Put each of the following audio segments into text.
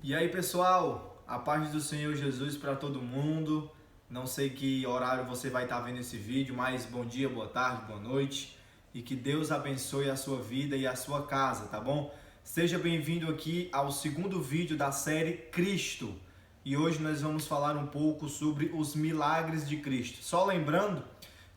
E aí, pessoal, a paz do Senhor Jesus para todo mundo. Não sei que horário você vai estar vendo esse vídeo, mas bom dia, boa tarde, boa noite. E que Deus abençoe a sua vida e a sua casa, tá bom? Seja bem-vindo aqui ao segundo vídeo da série Cristo. E hoje nós vamos falar um pouco sobre os milagres de Cristo. Só lembrando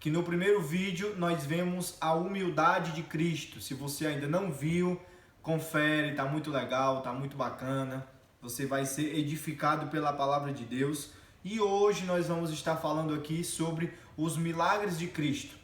que no primeiro vídeo nós vemos a humildade de Cristo. Se você ainda não viu, confere, tá muito legal, tá muito bacana. Você vai ser edificado pela palavra de Deus. E hoje nós vamos estar falando aqui sobre os milagres de Cristo.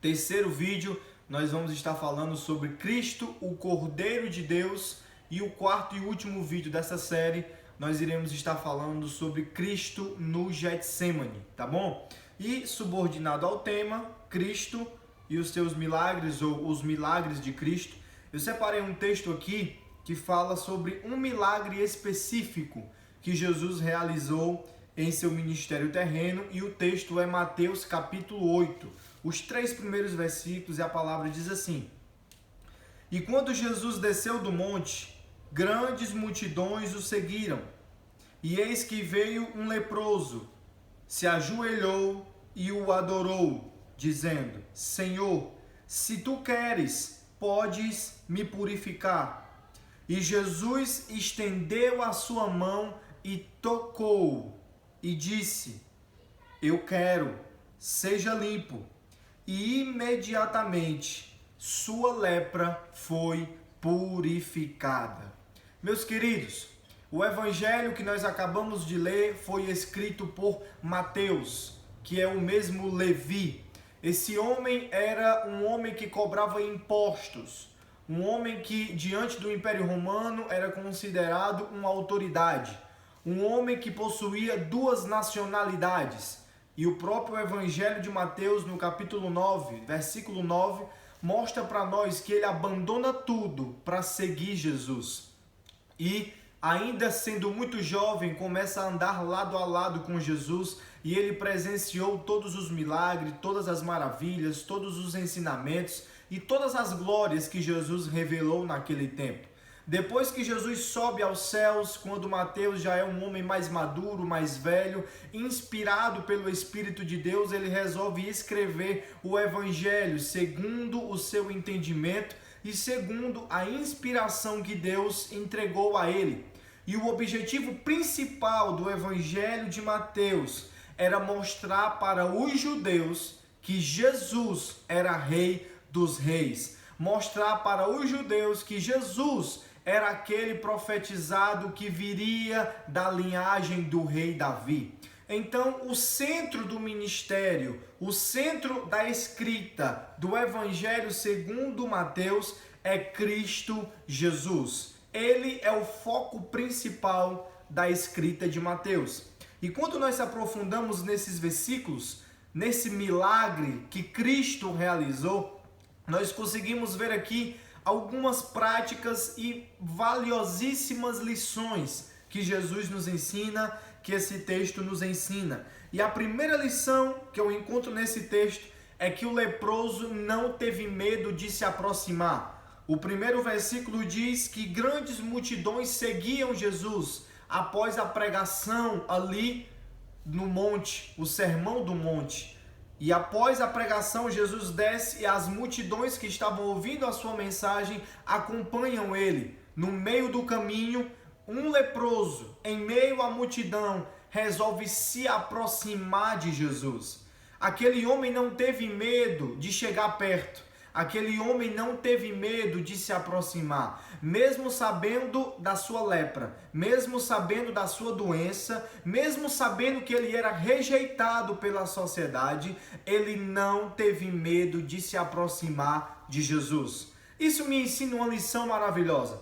Terceiro vídeo, nós vamos estar falando sobre Cristo, o Cordeiro de Deus. E o quarto e último vídeo dessa série, nós iremos estar falando sobre Cristo no Getsemane, tá bom? E subordinado ao tema, Cristo e os seus milagres, ou os milagres de Cristo, eu separei um texto aqui que fala sobre um milagre específico que Jesus realizou em seu ministério terreno, e o texto é Mateus capítulo 8. Os 3 primeiros versículos, e a palavra diz assim: E quando Jesus desceu do monte, grandes multidões o seguiram. E eis que veio um leproso, se ajoelhou e o adorou, dizendo: Senhor, se tu queres, podes me purificar. E Jesus estendeu a sua mão e tocou, e disse: Eu quero, seja limpo. E imediatamente sua lepra foi purificada. Meus queridos, o evangelho que nós acabamos de ler foi escrito por Mateus, que é o mesmo Levi. Esse homem era um homem que cobrava impostos. Um homem que, diante do Império Romano, era considerado uma autoridade. Um homem que possuía 2 nacionalidades. E o próprio Evangelho de Mateus, no capítulo 9, versículo 9, mostra para nós que ele abandona tudo para seguir Jesus. E, ainda sendo muito jovem, começa a andar lado a lado com Jesus, e ele presenciou todos os milagres, todas as maravilhas, todos os ensinamentos e todas as glórias que Jesus revelou naquele tempo. Depois que Jesus sobe aos céus, quando Mateus já é um homem mais maduro, mais velho, inspirado pelo Espírito de Deus, ele resolve escrever o Evangelho segundo o seu entendimento e segundo a inspiração que Deus entregou a ele. E o objetivo principal do Evangelho de Mateus era mostrar para os judeus que Jesus era Rei dos Reis. Mostrar para os judeus que Jesus era aquele profetizado que viria da linhagem do rei Davi. Então, o centro do ministério, o centro da escrita do Evangelho segundo Mateus é Cristo Jesus. Ele é o foco principal da escrita de Mateus. E quando nós se aprofundamos nesses versículos, nesse milagre que Cristo realizou, nós conseguimos ver aqui algumas práticas e valiosíssimas lições que Jesus nos ensina, que esse texto nos ensina. E a primeira lição que eu encontro nesse texto é que o leproso não teve medo de se aproximar. O primeiro versículo diz que grandes multidões seguiam Jesus após a pregação ali no monte, o sermão do monte. E após a pregação, Jesus desce e as multidões que estavam ouvindo a sua mensagem acompanham ele. No meio do caminho, um leproso, em meio à multidão, resolve se aproximar de Jesus. Aquele homem não teve medo de chegar perto. Aquele homem não teve medo de se aproximar, mesmo sabendo da sua lepra, mesmo sabendo da sua doença, mesmo sabendo que ele era rejeitado pela sociedade, ele não teve medo de se aproximar de Jesus. Isso me ensina uma lição maravilhosa.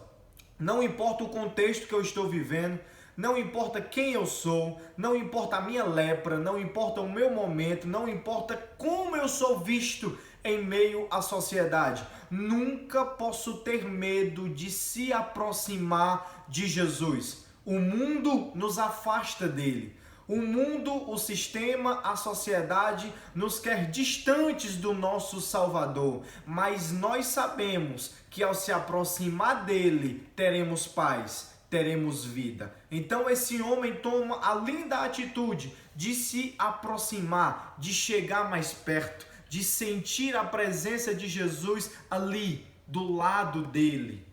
Não importa o contexto que eu estou vivendo, não importa quem eu sou, não importa a minha lepra, não importa o meu momento, não importa como eu sou visto em meio à sociedade. Nunca posso ter medo de se aproximar de Jesus. O mundo nos afasta dele. O mundo, o sistema, a sociedade nos quer distantes do nosso Salvador, mas nós sabemos que ao se aproximar dele teremos paz, teremos vida. Então esse homem toma a linda atitude de se aproximar, de chegar mais perto, de sentir a presença de Jesus ali, do lado dele.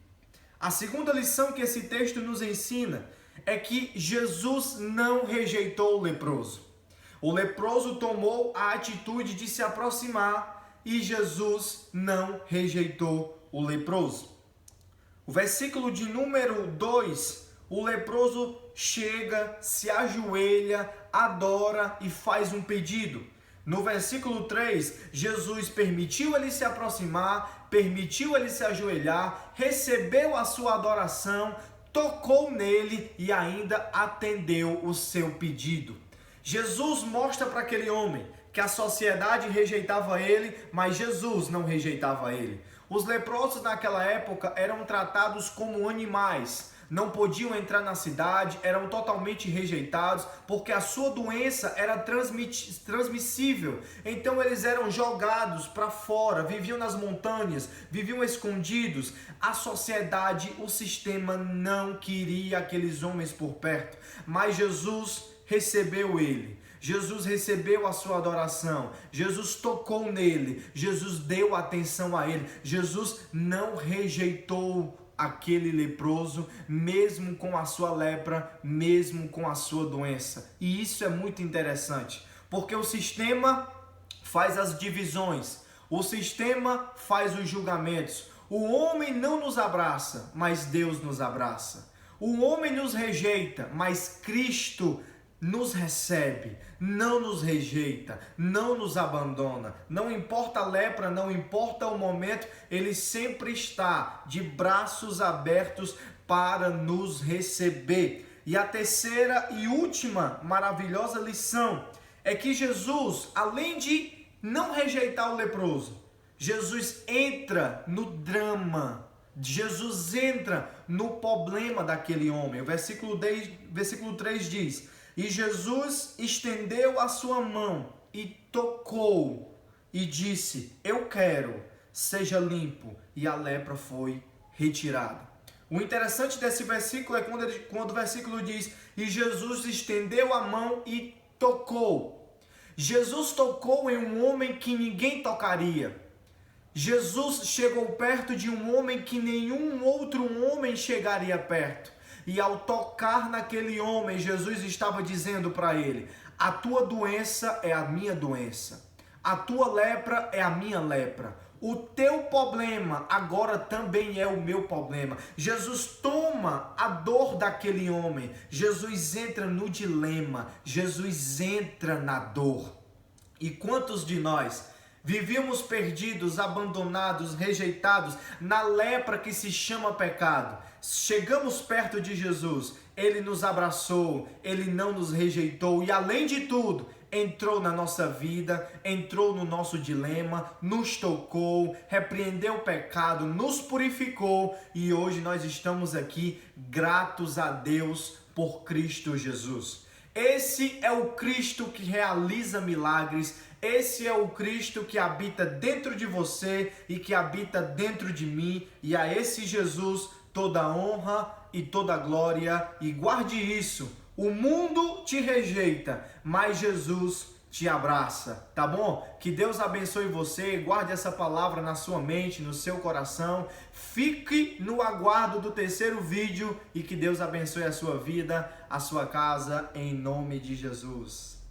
A segunda lição que esse texto nos ensina é que Jesus não rejeitou o leproso. O leproso tomou a atitude de se aproximar e Jesus não rejeitou o leproso. O versículo de número 2, o leproso chega, se ajoelha, adora e faz um pedido. No versículo 3, Jesus permitiu ele se aproximar, permitiu ele se ajoelhar, recebeu a sua adoração, tocou nele e ainda atendeu o seu pedido. Jesus mostra para aquele homem que a sociedade rejeitava ele, mas Jesus não rejeitava ele. Os leprosos naquela época eram tratados como animais, não podiam entrar na cidade, eram totalmente rejeitados, porque a sua doença era transmissível. Então eles eram jogados para fora, viviam nas montanhas, viviam escondidos. A sociedade, o sistema não queria aqueles homens por perto, mas Jesus recebeu ele. Jesus recebeu a sua adoração, Jesus tocou nele, Jesus deu atenção a ele, Jesus não rejeitou aquele leproso, mesmo com a sua lepra, mesmo com a sua doença. E isso é muito interessante, porque o sistema faz as divisões, o sistema faz os julgamentos. O homem não nos abraça, mas Deus nos abraça. O homem nos rejeita, mas Cristo nos recebe, não nos rejeita, não nos abandona. Não importa a lepra, não importa o momento, ele sempre está de braços abertos para nos receber. E a terceira e última maravilhosa lição é que Jesus, além de não rejeitar o leproso, Jesus entra no drama, Jesus entra no problema daquele homem. O versículo 3 diz: e Jesus estendeu a sua mão e tocou e disse: eu quero, seja limpo. E a lepra foi retirada. O interessante desse versículo é quando o versículo diz: e Jesus estendeu a mão e tocou. Jesus tocou em um homem que ninguém tocaria. Jesus chegou perto de um homem que nenhum outro homem chegaria perto. E ao tocar naquele homem, Jesus estava dizendo para ele: a tua doença é a minha doença, a tua lepra é a minha lepra, o teu problema agora também é o meu problema. Jesus toma a dor daquele homem, Jesus entra no dilema, Jesus entra na dor. E quantos de nós vivíamos perdidos, abandonados, rejeitados, na lepra que se chama pecado? Chegamos perto de Jesus, Ele nos abraçou, Ele não nos rejeitou e, além de tudo, entrou na nossa vida, entrou no nosso dilema, nos tocou, repreendeu o pecado, nos purificou e hoje nós estamos aqui gratos a Deus por Cristo Jesus. Esse é o Cristo que realiza milagres, esse é o Cristo que habita dentro de você e que habita dentro de mim, e a esse Jesus toda a honra e toda a glória. E guarde isso: o mundo te rejeita, mas Jesus te abraça, tá bom? Que Deus abençoe você, guarde essa palavra na sua mente, no seu coração, fique no aguardo do terceiro vídeo e que Deus abençoe a sua vida, a sua casa, em nome de Jesus.